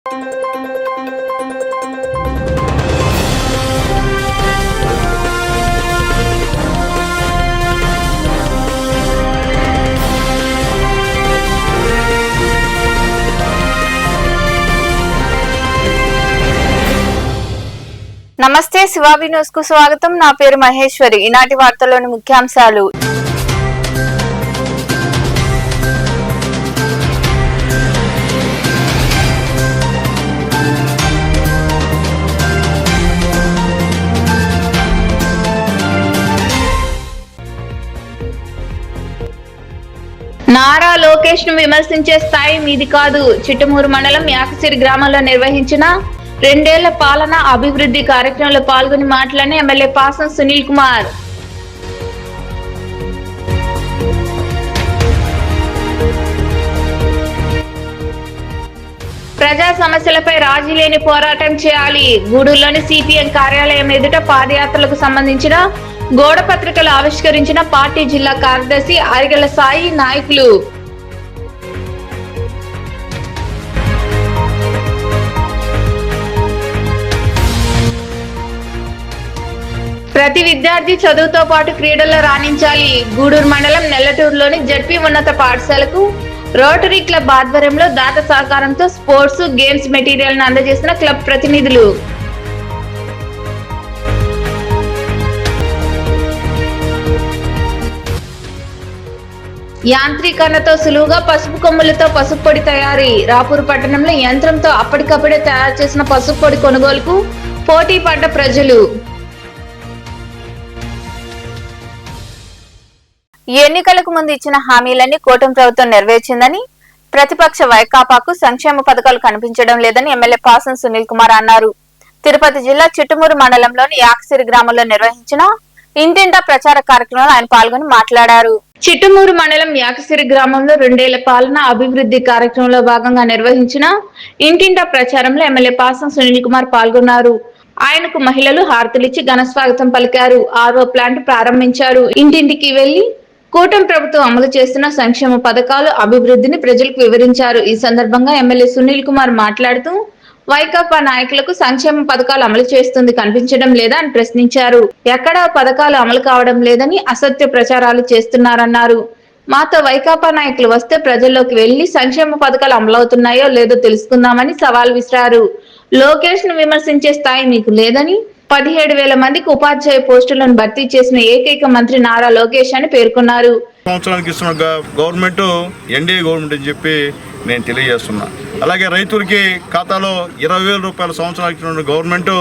నమస్తే శివాబి న్యూస్ కు స్వాగతం. నా పేరు మహేశ్వరి. ఈనాటి వార్తల్లోని ముఖ్యాంశాలు. నారా లోకేష్ ను విమర్శించే స్థాయి మీది కాదు. చిట్టమూరు మండలం యాకసిరి గ్రామంలో నిర్వహించిన 2 ఏళ్ల పాలన అభివృద్ధి కార్యక్రమంలో పాల్గొని మాట్లాడిన ఎమ్మెల్యే పాసం సునీల్ కుమార్. ప్రజా సమస్యలపై రాజీ లేని పోరాటం చేయాలి. గూడూరులోని సిపిఎం కార్యాలయం ఎదుట పాదయాత్రలకు సంబంధించిన గోడ పత్రికలు ఆవిష్కరించిన పార్టీ జిల్లా కార్యదర్శి అరిగెల సాయి నాయకులు. ప్రతి విద్యార్థి చదువుతో పాటు క్రీడల్లో రాణించాలి. గూడూరు మండలం నెల్లటూరులోని జడ్పీ ఉన్నత పాఠశాలకు రోటరీ క్లబ్ ఆధ్వర్యంలో దాత సహకారంతో స్పోర్ట్స్ గేమ్స్ మెటీరియల్ ను అందజేసిన క్లబ్ ప్రతినిధులు. యాంత్రీకరణతో సులువుగా పసుపు కొమ్ములతో పసుపు పొడి తయారీ. రాపూర్ పట్టణంలో యంత్రంతో అప్పటికప్పుడే తయారు చేసిన పసుపు పొడి కొనుగోలుకు పోటీ పడ్డ ప్రజలు. ఎన్నికలకు ముందు ఇచ్చిన హామీలన్నీ కూటమి ప్రభుత్వం నెరవేర్చిందని, ప్రతిపక్ష వైకాపాకు సంక్షేమ పథకాలు కనిపించడం లేదని ఎమ్మెల్యే పాసం సునీల్ కుమార్ అన్నారు. తిరుపతి జిల్లా చిట్టమూరు మండలంలోని యాకసిరి గ్రామంలో నిర్వహించిన ఇంటింటా ప్రచార కార్యక్రమంలో ఆయన పాల్గొని మాట్లాడారు. చిట్టమూరు మండలం యాకసిరి గ్రామంలో 2 ఏళ్ల పాలన అభివృద్ధి కార్యక్రమంలో భాగంగా నిర్వహించిన ఇంటింటా ప్రచారంలో ఎమ్మెల్యే పాసం సునీల్ కుమార్ పాల్గొన్నారు. ఆయనకు మహిళలు హారతులిచ్చి ఘన స్వాగతం పలికారు. ఆర్ఓ ప్లాంట్ ప్రారంభించారు. ఇంటింటికి వెళ్లి కూటమి ప్రభుత్వం అమలు చేస్తున్న సంక్షేమ పథకాలు అభివృద్ధిని ప్రజలకు వివరించారు. ఈ సందర్భంగా ఎమ్మెల్యే సునీల్ కుమార్ మాట్లాడుతూ వైకాపా నాయకులకు సంక్షేమ పథకాలు అమలు చేస్తుంది కనిపించడం లేదా అని ప్రశ్నించారు. ఎక్కడా పథకాలు అమలు కావడం లేదని అసత్య ప్రచారాలు చేస్తున్నారన్నారు. మాతో వైకాపా నాయకులు వస్తే ప్రజల్లోకి వెళ్లి సంక్షేమ పథకాలు అమలవుతున్నాయో లేదో తెలుసుకుందామని సవాల్ విసిరారు. లోకేష్ ను విమర్శించే స్థాయి మీకు లేదని, 17,000 మందికి ఉపాధ్యాయ పోస్టులను భర్తీ చేసిన ఏకైక మంత్రి నారా లోకేష్ అని పేర్కొన్నారు. సంవత్సరానికి ఇస్తున్న గవర్నమెంట్ ఎన్డీఏ గవర్నమెంట్ అని చెప్పి నేను తెలియజేస్తున్నా. అలాగే రైతులకి ఖాతాలో 20,000 రూపాయల సంవత్సరానికి ఇస్తున్న గవర్నమెంట్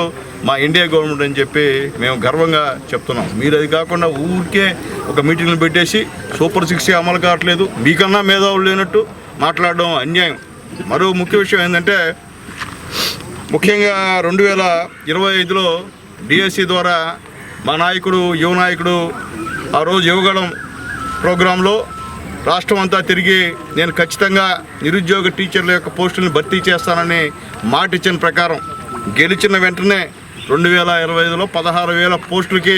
మా ఎన్డీఏ గవర్నమెంట్ అని చెప్పి మేము గర్వంగా చెప్తున్నాం. మీరు అది కాకుండా ఊరికే ఒక మీటింగ్లు పెట్టేసి సూపర్ 6 అమలు కావట్లేదు, మీకన్నా మేధావులు లేనట్టు మాట్లాడడం అన్యాయం. మరో ముఖ్య విషయం ఏంటంటే, ముఖ్యంగా 2025లో డిఎస్సి ద్వారా మా నాయకుడు యువ నాయకుడు ఆ రోజు యువగళం ప్రోగ్రాంలో రాష్ట్రం అంతా తిరిగి నేను ఖచ్చితంగా నిరుద్యోగ టీచర్ల యొక్క పోస్టులను భర్తీ చేస్తానని మాట ఇచ్చిన ప్రకారం గెలిచిన వెంటనే 2025లో 16,000 పోస్టులకి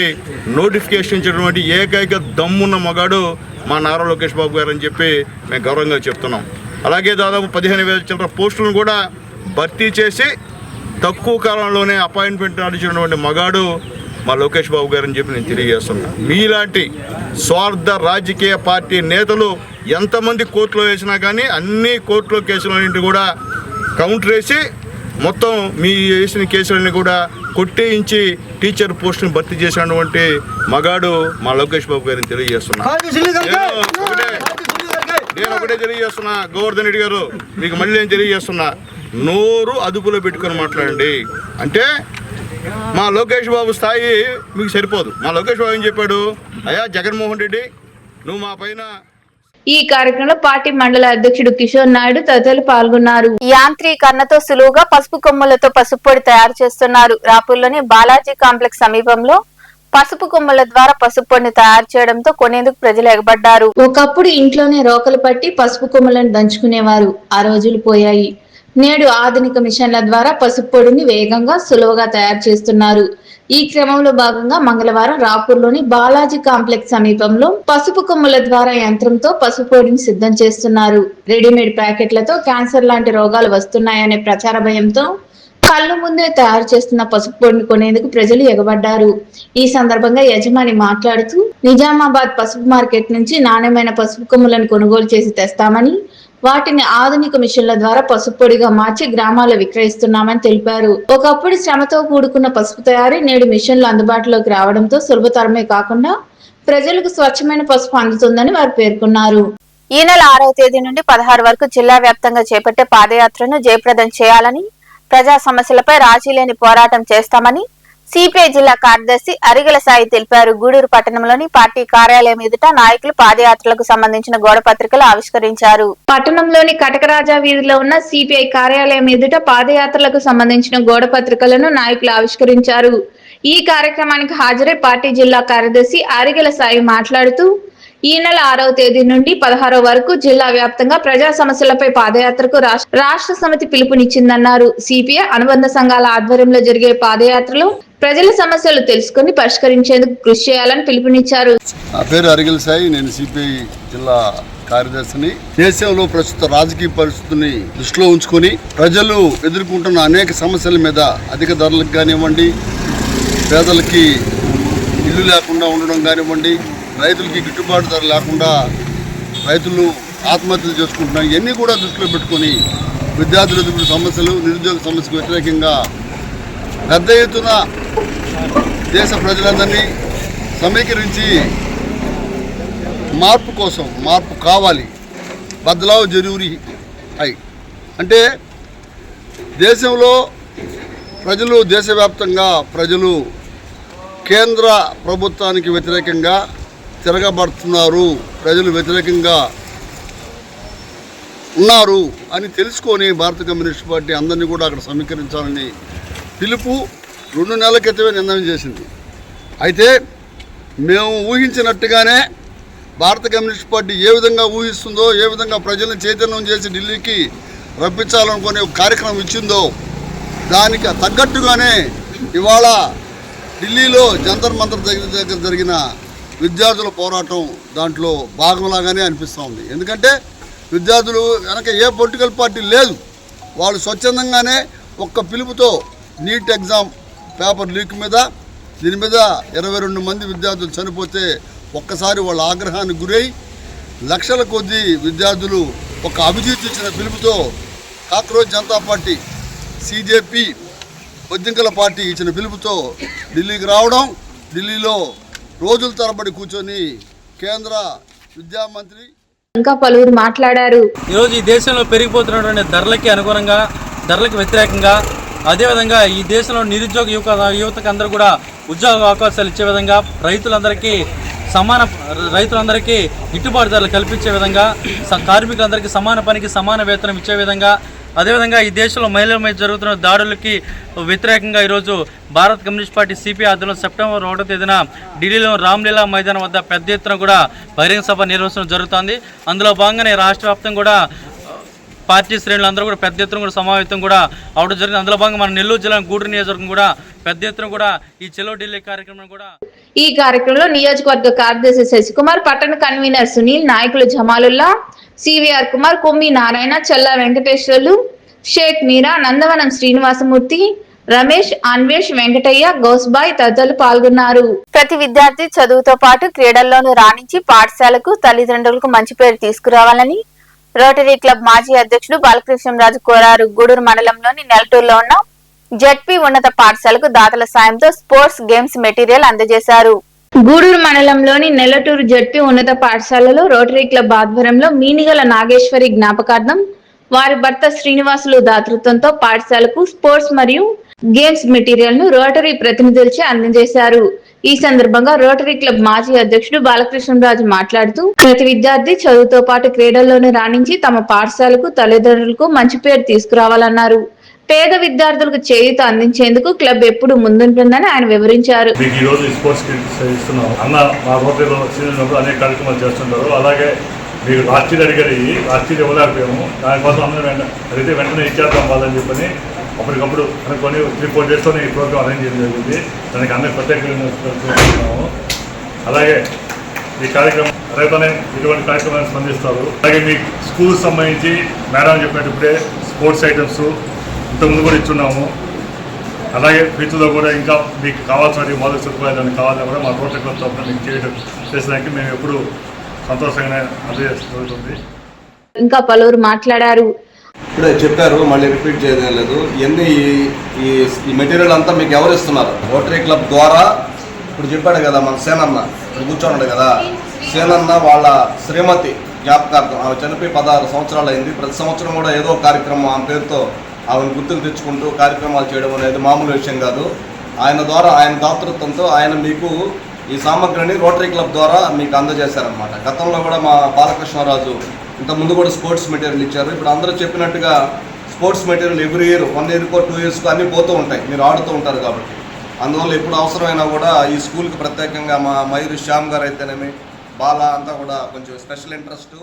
నోటిఫికేషన్ ఇచ్చినటువంటి ఏకైక దమ్మున్న మగాడు మా నారా లోకేష్ బాబు గారు అని చెప్పి మేము గౌరవంగా చెప్తున్నాం. అలాగే దాదాపు 15,000 చిల్లర పోస్టులను కూడా భర్తీ చేసి తక్కువ కాలంలోనే అపాయింట్మెంట్ నడిచినటువంటి మగాడు మా లోకేష్ బాబు గారు అని చెప్పి నేను తెలియజేస్తున్నాను. మీలాంటి స్వార్థ రాజకీయ పార్టీ నేతలు ఎంతమంది కోర్టులో వేసినా కానీ అన్ని కోర్టులో కేసులన్నింటి కూడా కౌంటర్ వేసి మొత్తం మీ వేసిన కేసులన్నీ కూడా కొట్టేయించి టీచర్ పోస్టుని భర్తీ చేసినటువంటి మగాడు మా లోకేష్ బాబు గారిని తెలియజేస్తున్నా. నేను ఒకటే తెలియజేస్తున్నా, గోవర్ధన్ రెడ్డి గారు మీకు మళ్ళీ నేను తెలియజేస్తున్నా, నోరు అదుపులో పెట్టుకొని మాట్లాడండి. అంటే మా లోకేష్ బాబు స్థాయి మీకు సరిపోదు. మా లోకేష్ బాబు ఏం చెప్పాడు, అయ్యా జగన్మోహన్ రెడ్డి నువ్వు మా పైన. ఈ కార్యక్రమంలో పార్టీ మండల అధ్యక్షుడు కిషోర్ నాయుడు తదితరులు పాల్గొన్నారు. యాంత్రీకరణతో సులువుగా పసుపు కొమ్ములతో పసుపు పొడి తయారు చేస్తున్నారు. రాపూర్లోని బాలాజీ కాంప్లెక్స్ సమీపంలో పసుపు కొమ్ముల ద్వారా పసుపు పొడిని తయారు చేయడంతో కొనేందుకు ప్రజలు ఎగబడ్డారు. ఒకప్పుడు ఇంట్లోనే రోకలు పట్టి పసుపు కొమ్ములను దంచుకునేవారు. ఆ రోజులు పోయాయి. నేడు ఆధునిక మిషన్ల ద్వారా పసుపు పొడిని వేగంగా సులువుగా తయారు చేస్తున్నారు. ఈ క్రమంలో భాగంగా మంగళవారం రాపూర్లోని బాలాజీ కాంప్లెక్స్ సమీపంలో పసుపు కొమ్ముల ద్వారా యంత్రంతో పసుపు పొడిని సిద్ధం చేస్తున్నారు. రెడీమేడ్ ప్యాకెట్లతో క్యాన్సర్ లాంటి రోగాలు వస్తున్నాయనే ప్రచార భయంతో కళ్ళు ముందే తయారు చేస్తున్న పసుపు పొడిని కొనేందుకు ప్రజలు ఎగబడ్డారు. ఈ సందర్భంగా యజమాని మాట్లాడుతూ నిజామాబాద్ పసుపు మార్కెట్ నుంచి నాణ్యమైన పసుపు కొమ్ములను కొనుగోలు చేసి తెస్తామని, వాటిని ఆధునిక మిషన్ల ద్వారా పసుపు పొడిగా మార్చి గ్రామాల్లో విక్రయిస్తున్నామని తెలిపారు. ఒకప్పుడు శ్రమతో కూడుకున్న పసుపు తయారీ నేడు మిషన్లు అందుబాటులోకి రావడంతో సులభతరమే కాకుండా ప్రజలకు స్వచ్ఛమైన పసుపు అందుతుందని వారు పేర్కొన్నారు. ఈ నెల 6వ తేదీ నుండి 16 వరకు జిల్లా వ్యాప్తంగా చేపట్టే పాదయాత్రను జయప్రదం చేయాలని, ప్రజా సమస్యలపై రాజీ లేని పోరాటం చేస్తామని సిపిఐ జిల్లా కార్యదర్శి అరిగల సాయి తెలిపారు. గూడూరు పట్టణంలోని పార్టీ కార్యాలయం ఎదుట నాయకులు పాదయాత్రలకు సంబంధించిన గోడపత్రికలు ఆవిష్కరించారు. పట్టణంలోని కటకరాజా వీధిలో ఉన్న సిపిఐ కార్యాలయం ఎదుట పాదయాత్రలకు సంబంధించిన గోడపత్రికలను నాయకులు ఆవిష్కరించారు. ఈ కార్యక్రమానికి హాజరై పార్టీ జిల్లా కార్యదర్శి అరిగల సాయి మాట్లాడుతూ ఈ నెల 6వ తేదీ నుండి 16 వరకు జిల్లా వ్యాప్తంగా ప్రజా సమస్యలపై పాదయాత్రకు రాష్ట్ర సమితి పిలుపునిచ్చిందన్నారు. సిపిఐ అనుబంధ సంఘాల ఆధ్వర్యంలో జరిగే పాదయాత్రలో ప్రజల సమస్యలు తెలుసుకుని పరిష్కరించేందుకు కృషి చేయాలని పిలుపునిచ్చారు. నా పేరు అరిగల సాయి, నేను సిపిఐ జిల్లా కార్యదర్శిని. దేశంలో ప్రస్తుత రాజకీయ పరిస్థితిని దృష్టిలో ఉంచుకొని ప్రజలు ఎదుర్కొంటున్న అనేక సమస్యల మీద అధిక ధరలకు కానివ్వండి, పేదలకి ఇల్లు లేకుండా ఉండడం కానివ్వండి, రైతులకి గిట్టుబాటు ధర లేకుండా రైతులు ఆత్మహత్యలు చేసుకుంటున్నారు. ఇవన్నీ కూడా దృష్టిలో పెట్టుకొని విద్యార్థుల ఎదుర్కొన్న సమస్యలు, నిరుద్యోగ సమస్యకు వ్యతిరేకంగా పెద్ద ఎత్తున దేశ ప్రజలందరినీ సమీకరించి మార్పు కోసం, మార్పు కావాలి, బదలావ్ జరూరీ అయి అంటే దేశంలో ప్రజలు, దేశవ్యాప్తంగా ప్రజలు కేంద్ర ప్రభుత్వానికి వ్యతిరేకంగా తిరగబడుతున్నారు, ప్రజలు వ్యతిరేకంగా ఉన్నారు అని తెలుసుకొని భారత కమ్యూనిస్ట్ పార్టీ అందరినీ కూడా అక్కడ సమీకరించాలని పిలుపు 2 నెలల క్రితమే నిర్ణయం చేసింది. అయితే మేము ఊహించినట్టుగానే భారత కమ్యూనిస్ట్ పార్టీ ఏ విధంగా ఊహిస్తుందో, ఏ విధంగా ప్రజలను చైతన్యం చేసి ఢిల్లీకి రప్పించాలనుకునే ఒక కార్యక్రమం ఇచ్చిందో దానికి తగ్గట్టుగానే ఇవాళ ఢిల్లీలో జంతర్ మంతర్ దగ్గర జరిగిన విద్యార్థుల పోరాటం దాంట్లో భాగంలాగానే అనిపిస్తూ ఉంది. ఎందుకంటే విద్యార్థులు వెనక ఏ పొలిటికల్ పార్టీ లేదు, వాళ్ళు స్వచ్ఛందంగానే ఒక్క పిలుపుతో నీట్ ఎగ్జామ్ పేపర్ లీక్ మీద, దీని మీద 22 మంది విద్యార్థులు చనిపోతే ఒక్కసారి వాళ్ళ ఆగ్రహానికి గురై లక్షల కొద్దీ విద్యార్థులు ఒక అభిజిత్ ఇచ్చిన పిలుపుతో కాక్రోచ్ జనతా పార్టీ, సిజేపీ, బొద్దింకల పార్టీ ఇచ్చిన పిలుపుతో ఢిల్లీకి రావడం, ఢిల్లీలో రోజుల తరబడి కూర్చొని కేంద్ర విద్యా మంత్రి ఇంకా పలువురు మాట్లాడారు. ఈరోజు ఈ దేశంలో పెరిగిపోతున్నటువంటి ధరలకి అనుగుణంగా, ధరలకు వ్యతిరేకంగా, అదేవిధంగా ఈ దేశంలో నిరుద్యోగ యువతకు అందరూ కూడా ఉద్యోగ అవకాశాలు ఇచ్చే విధంగా, రైతులందరికీ గిట్టుబాటు ధరలు కల్పించే విధంగా, కార్మికులందరికీ సమాన పనికి సమాన వేతనం ఇచ్చే విధంగా, అదేవిధంగా ఈ దేశంలో మహిళల మీద జరుగుతున్న దాడులకి వ్యతిరేకంగా ఈరోజు భారత కమ్యూనిస్ట్ పార్టీ సిపిఐ ఆధ్వర్యంలో సెప్టెంబర్ 1వ తేదీన ఢిల్లీలో రామ్లీలా మైదానం వద్ద పెద్ద ఎత్తున కూడా బహిరంగ సభ నిర్వహించడం జరుగుతుంది. అందులో భాగంగానే రాష్ట్ర వ్యాప్తంగా కూడా పార్టీ శ్రేణులు అందరూ కూడా పెద్ద ఎత్తున కూడా సమావేశం కూడా అవడం జరిగింది. అందులో భాగంగా మన నెల్లూరు జిల్లా గూడూరు నియోజకవర్గం కూడా పెద్ద ఎత్తున కూడా ఈ చెలో ఢిల్లీ కార్యక్రమం కూడా ఈ కార్యక్రమంలో నియోజకవర్గ కార్యదర్శి శశికుమార్, పట్టణ కన్వీనర్ సునీల్, నాయకులు జమాలుల్లా, సివిఆర్ కుమార్, కొమ్మి నారాయణ, చల్లా వెంకటేశ్వర్లు, షేక్ మీరా, నందవనం శ్రీనివాసమూర్తి, రమేష్, అన్వేష్, వెంకటయ్య, గౌస్బాయ్ తదితరులు పాల్గొన్నారు. ప్రతి విద్యార్థి చదువుతో పాటు క్రీడల్లోనూ రాణించి పాఠశాలకు, తల్లిదండ్రులకు మంచి పేరు తీసుకురావాలని రోటరీ క్లబ్ మాజీ అధ్యక్షుడు బాలకృష్ణరాజు కోరారు. గూడూరు మండలంలోని నెలటూరులో ఉన్న జెడ్పీ ఉన్నత పాఠశాలకు దాతల సాయంతో స్పోర్ట్స్ గేమ్స్ మెటీరియల్ అందజేశారు. గూడూరు మండలంలోని నెల్లటూరు జెడ్పీ ఉన్నత పాఠశాలలో రోటరీ క్లబ్ ఆధ్వర్యంలో మీనిగల నాగేశ్వరి జ్ఞాపకార్థం వారి భర్త శ్రీనివాసులు దాతృత్వంతో పాఠశాలకు స్పోర్ట్స్ మరియు గేమ్స్ మెటీరియల్ ను రోటరీ ప్రతినిధులచే అందజేశారు. ఈ సందర్భంగా రోటరీ క్లబ్ మాజీ అధ్యక్షుడు బాలకృష్ణరాజు మాట్లాడుతూ ప్రతి విద్యార్థి చదువుతో పాటు క్రీడల్లోనూ రాణించి తమ పాఠశాలకు, తల్లిదండ్రులకు మంచి పేరు తీసుకురావాలన్నారు. పేద విద్యార్థులకు చేయూత అందించేందుకు క్లబ్ ఎప్పుడు ముందుంటుందని ఆయన వివరించారు. అనేక కార్యక్రమాలు చేస్తుంటారు. అలాగే మీరు రాష్ట్రీయ అడిగారు, రాష్ట్రీయ ఇవ్వలేకపోయాము, దానికోసం అందరూ అడిగితే వెంటనే ఇచ్చేద్దాం వాళ్ళని చెప్పని అప్పటికప్పుడు అనుకొని 3-4 డేస్లో ఈ ప్రోగ్రామ్ అరేంజ్ చేయడం జరిగింది. దానికి అందరికీ ప్రత్యేకంగా అలాగే ఈ కార్యక్రమం రైతునే ఇటువంటి కార్యక్రమాన్ని స్పందిస్తారు. అలాగే మీ స్కూల్ సంబంధించి మేడం చెప్పినప్పుడే స్పోర్ట్స్ ఐటమ్స్ ఇంతకుముందు కూడా ఇచ్చున్నాము. అలాగే వీటిలో కూడా ఇంకా మీకు కావాల్సిన మౌలిక సదుపాయాలు కావాలని కూడా మా రోటరీ క్లబ్ తరఫున మీకు చేసేదానికి మేము ఎప్పుడు సంతోషంగానే అందజేస్తుంది. ఇంకా పలువురు మాట్లాడారు. ఇప్పుడే చెప్పారు, మళ్ళీ రిపీట్ చేయడం లేదు. ఇవన్నీ ఈ మెటీరియల్ అంతా మీకు ఎవరు ఇస్తున్నారు? రోటరీ క్లబ్ ద్వారా. ఇప్పుడు చెప్పాడు కదా మన సేనన్న, ఇప్పుడు కూర్చోన్నాడు కదా, సేనన్న వాళ్ళ శ్రీమతి జ్ఞాపకార్థం. ఆమె చనిపోయి 16 సంవత్సరాలు అయింది. ప్రతి సంవత్సరం కూడా ఏదో కార్యక్రమం ఆమె పేరుతో ఆమెను గుర్తుకు తెచ్చుకుంటూ కార్యక్రమాలు చేయడం అనేది మామూలు విషయం కాదు. ఆయన ద్వారా, ఆయన దాతృత్వంతో ఆయన మీకు ఈ సామగ్రిని రోటరీ క్లబ్ ద్వారా మీకు అందజేశారనమాట. గతంలో కూడా మా బాలకృష్ణరాజు ఇంతకుముందు కూడా స్పోర్ట్స్ మెటీరియల్ ఇచ్చారు. ఇప్పుడు అందరూ చెప్పినట్టుగా స్పోర్ట్స్ మెటీరియల్ ఎవ్రీ ఇయర్ 1 ఇయర్కో 2 ఇయర్స్కో అన్నీ పోతూ ఉంటాయి, మీరు ఆడుతూ ఉంటారు కాబట్టి. అందువల్ల ఎప్పుడు అవసరమైనా కూడా ఈ స్కూల్కి ప్రత్యేకంగా మా మయూరి శ్యామ్ గారు అయితేనేమి, బాల అంతా కూడా కొంచెం స్పెషల్ ఇంట్రెస్ట్.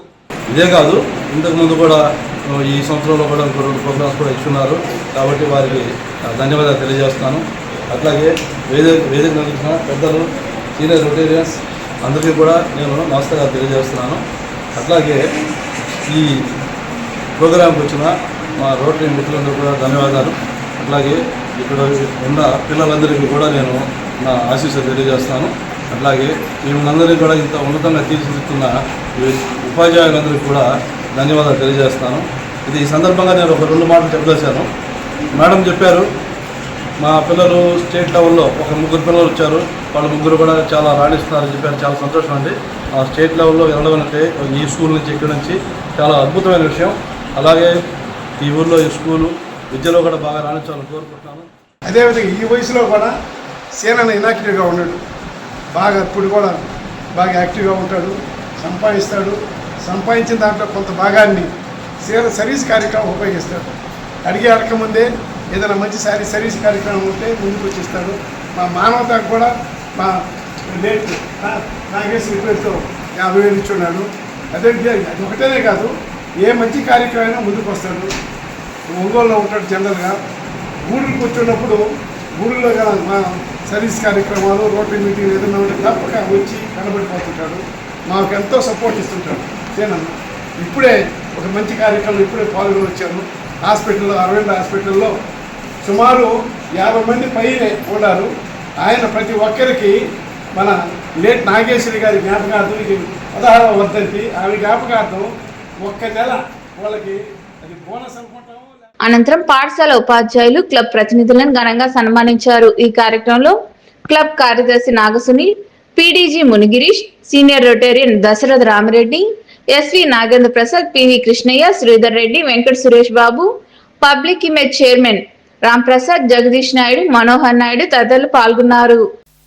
ఇదే కాదు, ఇంతకుముందు కూడా ఈ సంవత్సరంలో కూడా 2 ప్రోగ్రామ్స్ కూడా ఇచ్చున్నారు. కాబట్టి వారికి ధన్యవాదాలు తెలియజేస్తున్నాను. అట్లాగే వేదిక నడిచిన పెద్దలు, సీనియర్ రొటేరియన్స్ అందరికీ కూడా నేను నమస్కారాలు తెలియజేస్తున్నాను. అట్లాగే ఈ ప్రోగ్రాంకి వచ్చిన మా రోటరీ మిత్రులందరూ కూడా ధన్యవాదాలు. అట్లాగే ఇక్కడ ఉన్న పిల్లలందరికీ కూడా నేను నా ఆశీస్సులు తెలియజేస్తాను. అట్లాగే మిమ్మల్ని కూడా ఇంత ఉన్నతంగా తీర్చిదిద్దుతున్న ఉపాధ్యాయులందరికీ కూడా ధన్యవాదాలు తెలియజేస్తాను. ఈ సందర్భంగా నేను ఒక 2 మాటలు చెప్పేశాను. మేడం చెప్పారు, మా పిల్లలు స్టేట్ లెవెల్లో ఒక 3 పిల్లలు వచ్చారు, వాళ్ళు 3 కూడా చాలా రాణిస్తున్నారని చెప్పారు. చాలా సంతోషం అండి. ఆ స్టేట్ లెవెల్లో వెళ్ళడం అంటే ఈ స్కూల్ నుంచి ఇక్కడి నుంచి చాలా అద్భుతమైన విషయం. అలాగే ఈ ఊళ్ళో ఈ స్కూలు విద్యలో కూడా బాగా రాణించాలని కోరుకుంటున్నాను. అదేవిధంగా ఈ వయసులో కూడా సేనన్న ఇనాక్టివ్గా ఉన్నాడు. బాగా ఇప్పుడు కూడా బాగా యాక్టివ్గా ఉంటాడు, సంపాదిస్తాడు. సంపాదించిన దాంట్లో కొంత భాగాన్ని సర్వీస్ కార్యక్రమం ఉపయోగిస్తాడు. అడగకముందే ఏదైనా మంచి సర్వీస్ కార్యక్రమం ఉంటే ముందుకు వచ్చేస్తాడు. మా మానవతకు కూడా మా లేట్ నాగేశ్వరి పేరుతో 50,000 ఇచ్చున్నాడు. అదే అది ఒకటేనే కాదు, ఏ మంచి కార్యక్రమం ముందుకు వస్తాడు. ఒంగోలులో ఉంటాడు జనరల్గా. ఊళ్ళకి కూర్చున్నప్పుడు ఊళ్ళో కదా మా సర్వీస్ కార్యక్రమాలు, రోటరీ మీటింగ్ ఏదైనా ఉంటే తప్పక వచ్చి కనబడిపోతుంటాడు. మాకు ఎంతో సపోర్ట్ ఇస్తుంటాడు సేనన్న. ఇప్పుడే ఒక మంచి కార్యక్రమం ఇప్పుడే పాల్గొని వచ్చాను. హాస్పిటల్లో, అరవింద్ హాస్పిటల్లో సుమారు 50 మంది పైనే ఉన్నారు. ఆయన ప్రతి ఒక్కరికి మన లేట్ నాగేశ్వరి గారి జ్ఞాపకార్థం, ఇది 16వ వర్ధంతి, ఆమె జ్ఞాపకార్థం 1 నెల వాళ్ళకి అది బోనస్ అనుకుంటాము. అనంతరం పాఠశాల ఉపాధ్యాయులు, క్లబ్ ప్రతినిధులను ఘనంగా సన్మానించారు. ఈ కార్యక్రమంలో క్లబ్ కార్యదర్శి Nagasunil, PDG Munigirish, senior Rotarian Dasaratha Ramireddy, SV Nagendra Prasad, PV Krishnaiah, Sridhar Reddy, Venkata Suresh Babu, public image chairman Ram Prasad, Jagadish Naidu, Manohar Naidu తదితరులు పాల్గొన్నారు.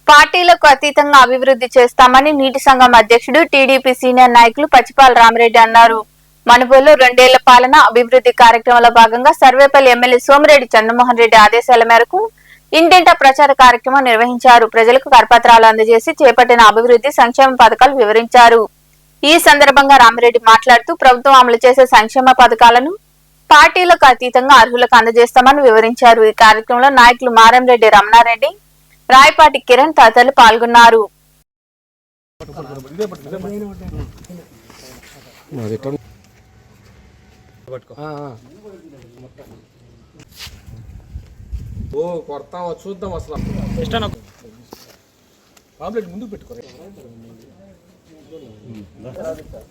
పార్టీలకు అతీతంగా అభివృద్ధి చేస్తామని నీటి సంఘం అధ్యక్షుడు టీడీపీ సీనియర్ నాయకులు పచ్చిపాల రామిరెడ్డి అన్నారు. మనుబోలులో 2 ఏళ్ల పాలన అభివృద్ధి కార్యక్రమంలో భాగంగా సర్వేపల్లి ఎమ్మెల్యే సోమిరెడ్డి చంద్రమోహన్ రెడ్డి ఆదేశాల మేరకు ఇంటింటా ప్రచార కార్యక్రమం నిర్వహించారు. ప్రజలకు కరపత్రాలు అందజేసి చేపట్టిన అభివృద్ధి సంక్షేమ పథకాలు వివరించారు. ఈ సందర్భంగా రామిరెడ్డి మాట్లాడుతూ ప్రభుత్వం అమలు చేసే సంక్షేమ పథకాలను పార్టీలకు అతీతంగా అర్హులకు అందజేస్తామని వివరించారు. ఈ కార్యక్రమంలో నాయకులు మారంరెడ్డి రమణారెడ్డి, రాయపాటి కిరణ్ తదితరులు పాల్గొన్నారు. చూద్దాం అసలు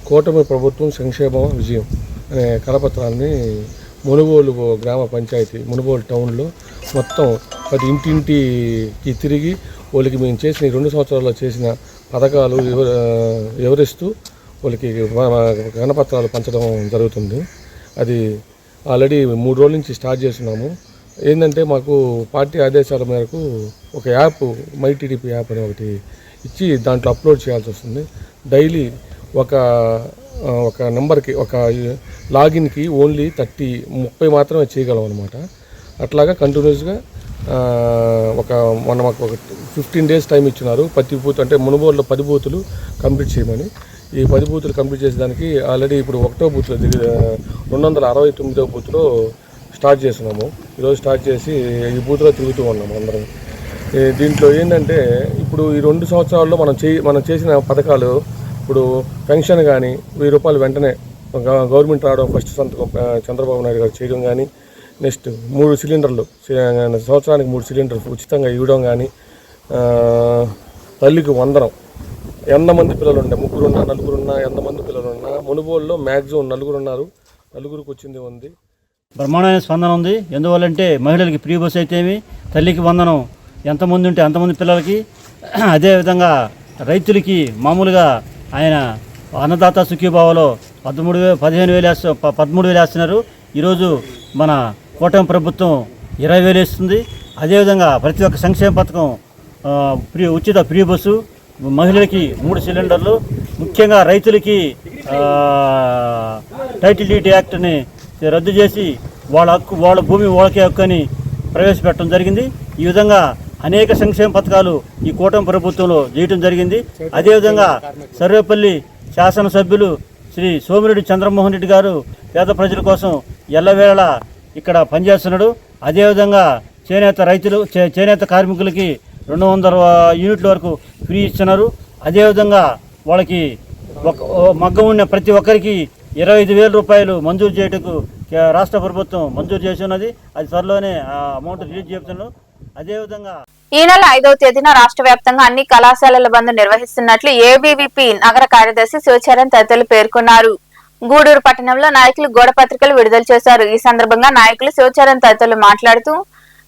కూటమి ప్రభుత్వం సంక్షేమ విజయం అనే కరపత్రాన్ని మునుగోలు గ్రామ పంచాయతీ మునుగోలు టౌన్లో మొత్తం 10 ఇంటింటికి తిరిగి వాళ్ళకి మేము చేసిన 2 సంవత్సరాల్లో చేసిన పథకాలు వివరిస్తూ వాళ్ళకి కరపత్రాలు పంచడం జరుగుతుంది. అది ఆల్రెడీ 3 రోజుల నుంచి స్టార్ట్ చేస్తున్నాము. ఏంటంటే మాకు పార్టీ ఆదేశాల మేరకు ఒక యాప్, మై టీడీపీ యాప్ అని ఒకటి ఇచ్చి దాంట్లో అప్లోడ్ చేయాల్సి వస్తుంది. డైలీ ఒక నెంబర్కి, ఒక లాగిన్కి ఓన్లీ 30 మాత్రమే చేయగలం అనమాట. అట్లాగా కంటిన్యూస్గా మొన్న మాకు ఒక 15 డేస్ టైం ఇచ్చినారు. ప్రతి బూత్ అంటే మునుగోలులో 10 బూతులు కంప్లీట్ చేయమని. ఈ 10 బూతులు కంప్లీట్ చేసేదానికి ఆల్రెడీ ఇప్పుడు 1వ బూత్లో 269వ బూత్లో స్టార్ట్ చేస్తున్నాము. ఈరోజు స్టార్ట్ చేసి ఈ బూత్లో తిరుగుతూ ఉన్నాము అందరం. దీంట్లో ఏంటంటే ఇప్పుడు ఈ 2 సంవత్సరాల్లో మనం చేసిన పథకాలు, ఇప్పుడు పెన్షన్ కానీ 1000 రూపాయలు వెంటనే గవర్నమెంట్ రావడం, ఫస్ట్ సంతకం చంద్రబాబు నాయుడు గారు చేయడం కానీ, నెక్స్ట్ 3 సిలిండర్లు సంవత్సరానికి 3 సిలిండర్లు ఉచితంగా ఇవ్వడం కానీ, తల్లికి వందనం. ఎంతమంది పిల్లలు ఉండే, 3 ఉన్నా 4 ఉన్నా, ఎంతమంది పిల్లలు ఉన్నా, మునుగోలులో మ్యాక్సిమం 4 ఉన్నారు, 4కి వచ్చింది ఉంది. బ్రహ్మాండమైన స్పందన ఉంది. ఎందువల్లంటే మహిళలకి ఫ్రీ బస్ అయితేమి, తల్లికి వందనం ఎంతమంది ఉంటే అంతమంది పిల్లలకి, అదేవిధంగా రైతులకి మామూలుగా ఆయన అన్నదాత సుఖీభావలో 13,000 వేస్తున్నారు. ఈరోజు మన కూటమి ప్రభుత్వం 20,000 వేస్తుంది. అదేవిధంగా ప్రతి ఒక్క సంక్షేమ పథకం, ఉచిత ఫ్రీ బస్సు, మహిళలకి 3 సిలిండర్లు, ముఖ్యంగా రైతులకి టైటిల్ డీడ్ యాక్ట్ని రద్దు చేసి వాళ్ళ భూమి వాళ్ళకే హక్కు అని ప్రవేశపెట్టడం జరిగింది. ఈ విధంగా అనేక సంక్షేమ పథకాలు ఈ కూటమి ప్రభుత్వంలో చేయడం జరిగింది. అదేవిధంగా సర్వేపల్లి శాసనసభ్యులు శ్రీ సోమిరెడ్డి చంద్రమోహన్ రెడ్డి గారు పేద ప్రజల కోసం ఎల్లవేళ ఇక్కడ పనిచేస్తున్నాడు. అదేవిధంగా చేనేత కార్మికులకి 200 యూనిట్ల వరకు ఫ్రీ ఇస్తున్నారు. అదేవిధంగా వాళ్ళకి మగ్గం ఉన్న ప్రతి ఒక్కరికి 25,000 రూపాయలు మంజూరు చేయటకు రాష్ట్ర ప్రభుత్వం మంజూరు చేసి ఉన్నది. అది త్వరలోనే ఆ అమౌంట్ రిలీజ్ చేస్తున్నాను. అదేవిధంగా ఈ నెల 5వ తేదీన రాష్ట్ర వ్యాప్తంగా అన్ని కళాశాలల బంద్ నిర్వహిస్తున్నట్లు ఏబీవీపీ నగర కార్యదర్శి శివచరణ్ తదితరులు పేర్కొన్నారు. గూడూరు పట్టణంలో నాయకులు గోడ పత్రికలు విడుదల చేశారు. ఈ సందర్భంగా నాయకులు శివచరణ్ తదితరులు మాట్లాడుతూ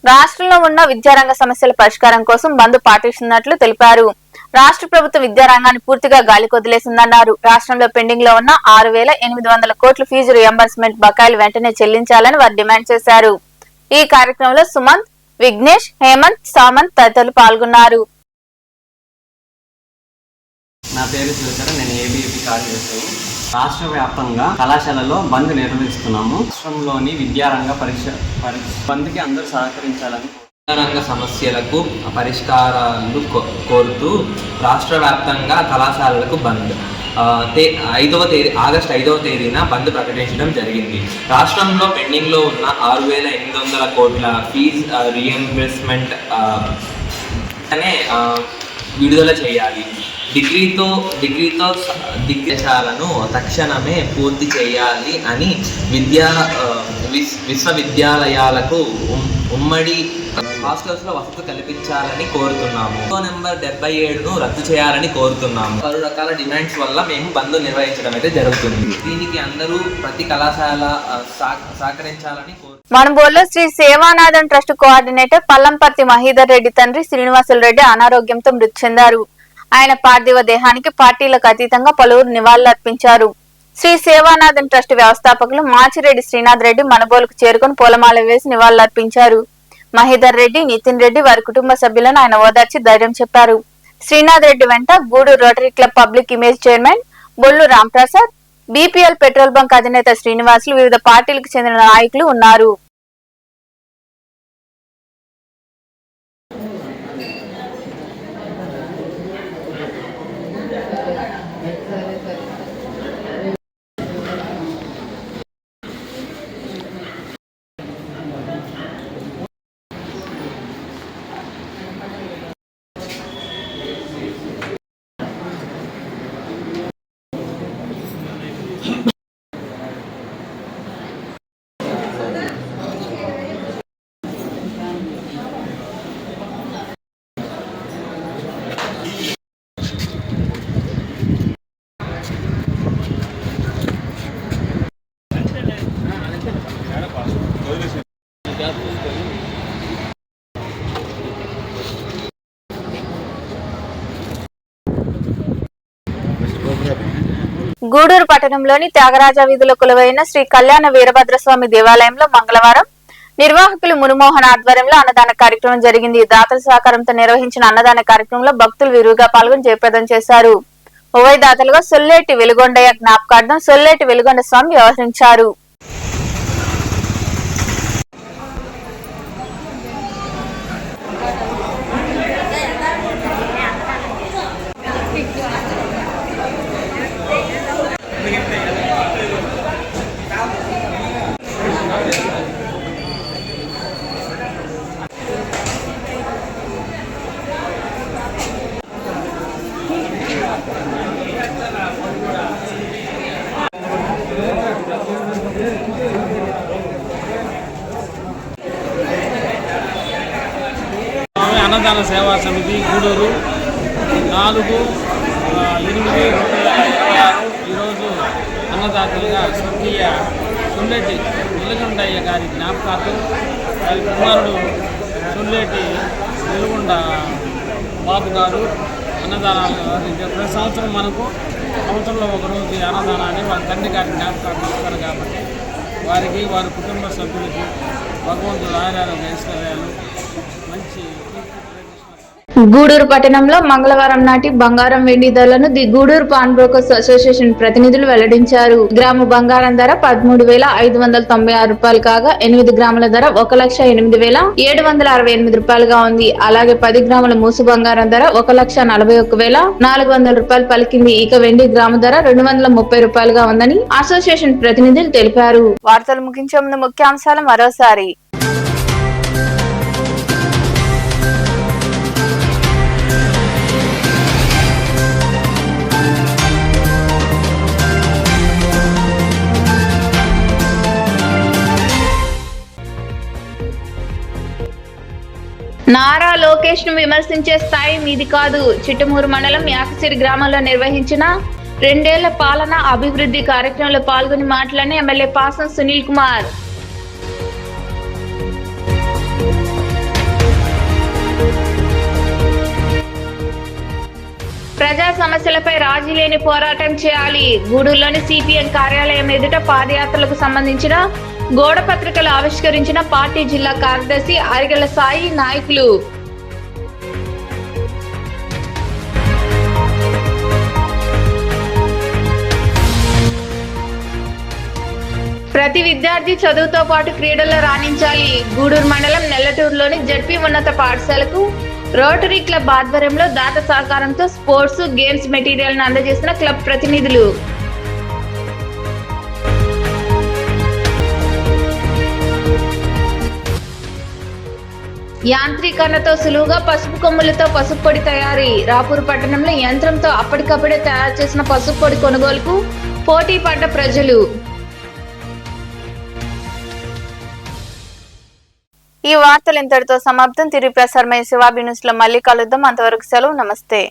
రాష్ట్రంలో ఉన్న విద్యారంగ సమస్యల పరిష్కారం కోసం బంద్ పాటిస్తున్నట్లు తెలిపారు. రాష్ట్ర ప్రభుత్వం విద్యారంగాన్ని పూర్తిగా గాలికి వదిలేసిందన్నారు. రాష్ట్రంలో పెండింగ్ లో ఉన్న 6,800 కోట్ల ఫీజు రియంబర్స్మెంట్ బకాయిలు వెంటనే చెల్లించాలని వారు డిమాండ్ చేశారు. ఈ కార్యక్రమంలో సుమంత్, విఘ్నేష్, హేమంత్, సామంత్ తదితరులు పాల్గొన్నారు. నా పేరు శివచరణ్, నేను ఏబీవీపీ కార్యదర్శిని. రాష్ట్ర వ్యాప్తంగా కళాశాలలో బంద్ నిర్వహిస్తున్నాము. రాష్ట్రంలోని విద్యారంగ బంద్కి అందరూ సహకరించాలని, విద్యారంగ సమస్యలకు పరిష్కారాలు కోరుతూ రాష్ట్ర వ్యాప్తంగా కళాశాలలకు బంద్ ఆగస్టు 5వ తేదీన బంద్ ప్రకటించడం జరిగింది. రాష్ట్రంలో పెండింగ్లో ఉన్న 6,800 కోట్ల ఫీజు రీఎంబర్స్మెంట్ విడుదల చేయాలి. డిగ్రీతో దిగ్గజాలను తక్షణమే పూర్తి చేయాలి అని విశ్వవిద్యాలయాలకు ఉమ్మడి హాస్టల్స్లో వసతి కల్పించాలని కోరుతున్నాము. నెంబర్ 77ను రద్దు చేయాలని కోరుతున్నాము. పలు రకాల డిమాండ్స్ వల్ల మేము బంద్ నిర్వహించడం అయితే జరుగుతుంది. దీనికి అందరూ ప్రతి కళాశాల సహకరించాలని మణుబోలులో శ్రీ సేవానాథన్ ట్రస్ట్ కోఆర్డినేటర్ పల్లంపర్తి మహీధర్ రెడ్డి తండ్రి శ్రీనివాసులు రెడ్డి అనారోగ్యంతో మృతి చెందారు. ఆయన పార్థివ దేహానికి పార్టీలకు అతీతంగా పలువురు నివాళులర్పించారు. శ్రీ సేవానాథన్ ట్రస్ట్ వ్యవస్థాపకులు మాచిరెడ్డి శ్రీనాథ్ రెడ్డి మణుబోలుకు చేరుకుని పూలమాల వేసి నివాళులర్పించారు. మహీధర్ రెడ్డి, నితిన్ రెడ్డి వారి కుటుంబ సభ్యులను ఆయన ఓదార్చి ధైర్యం చెప్పారు. శ్రీనాథ్ రెడ్డి వెంట Gudur Rotary club public image chairman Bollu Ramprasad, BPL petrol bunk అధినేత శ్రీనివాసులు, వివిధ పార్టీలకు చెందిన నాయకులు ఉన్నారు. గూడూరు పట్టణంలోని త్యాగరాజ వీధిలో కొలువైన శ్రీ కళ్యాణ వీరభద్రస్వామి దేవాలయంలో మంగళవారం నిర్వాహకులు మునుమోహన్ ఆధ్వర్యంలో అన్నదాన కార్యక్రమం జరిగింది. దాతల సహకారంతో నిర్వహించిన అన్నదాన కార్యక్రమంలో భక్తులు విరివిగా పాల్గొని జయప్రదం చేశారు. ఉభయ దాతలుగా సొల్లేటి వెలుగొండయ్య జ్ఞాపకార్థం సొల్లేటి వెలుగొండ స్వామి వ్యవహరించారు. అన్నదాన సేవా సమితి గూడూరు 4/8/2026 ఈరోజు అన్నదాతలుగా స్వర్గీయ సుండేటి వెలుగొండయ్య గారి జ్ఞాపకార్థం వారి కుమారుడు సుండేటి వెలుగొండ బాబు గారు అన్నదానాలు ప్రతి సంవత్సరం మనకు సంవత్సరంలో ఒకరోజు అన్నదానాన్ని వారి తండ్రి గారి జ్ఞాపకార్థం ఇస్తారు కాబట్టి వారికి వారి కుటుంబ సభ్యులకి భగవంతుడు ఆయురారోగ్య ఐశ్వర్యాలు మంచి గూడూరు పట్టణంలో మంగళవారం నాటి బంగారం వెండి ధరలను ది గూడూరు పాన్ బ్రోకర్స్ అసోసియేషన్ ప్రతినిధులు వెల్లడించారు. గ్రాము బంగారం ధర 13,596 రూపాయలు కాగా 8 గ్రాముల ధర 1,08,768 రూపాయలుగా ఉంది. అలాగే 10 గ్రాముల మూసు బంగారం ధర 1,41,400 రూపాయలు పలికింది. ఇక వెండి గ్రాము ధర 230 రూపాయలుగా ఉందని అసోసియేషన్ ప్రతినిధులు తెలిపారు. వార్తలు ముగించే ముందు ముఖ్యాంశాలు మరోసారి. నారా లోకేష్ ను విమర్శించే స్థాయి మీది కాదు. చిట్టమూరు మండలం యాకసిరి గ్రామంలో నిర్వహించిన 2 ఏళ్ల పాలన అభివృద్ధి కార్యక్రమంలో పాల్గొని మాట్లాడిన ఎమ్మెల్యే పాసం సునీల్ కుమార్. ప్రజా సమస్యలపై రాజీ లేని పోరాటం చేయాలి. గూడూరులోని సిపిఎం కార్యాలయం ఎదుట పాదయాత్రలకు సంబంధించిన గోడ పత్రికలు ఆవిష్కరించిన పార్టీ జిల్లా కార్యదర్శి అరిగెల సాయి నాయకులు. ప్రతి విద్యార్థి చదువుతో పాటు క్రీడల్లో రాణించాలి. గూడూరు మండలం నెల్లటూరులోని జడ్పీ ఉన్నత పాఠశాలకు రోటరీ క్లబ్ ఆధ్వర్యంలో దాత సహకారంతో స్పోర్ట్స్ గేమ్స్ మెటీరియల్ ను అందజేసిన క్లబ్ ప్రతినిధులు. యాంత్రీకరణతో సులువుగా పసుపు కొమ్ములతో పసుపు పొడి తయారీ. రాపూరు పట్టణంలో యంత్రంతో అప్పటికప్పుడే తయారు చేసిన పసుపు పొడి కొనుగోలుకు పోటీ పడ్డ ప్రజలు. ఈ వార్తలు ఇంతటితో సమాప్తం. తిరిగి ప్రసారమయ్యే శివాబి న్యూస్ లో మళ్ళీ కలుద్దాం. అంతవరకు సెలవు. నమస్తే.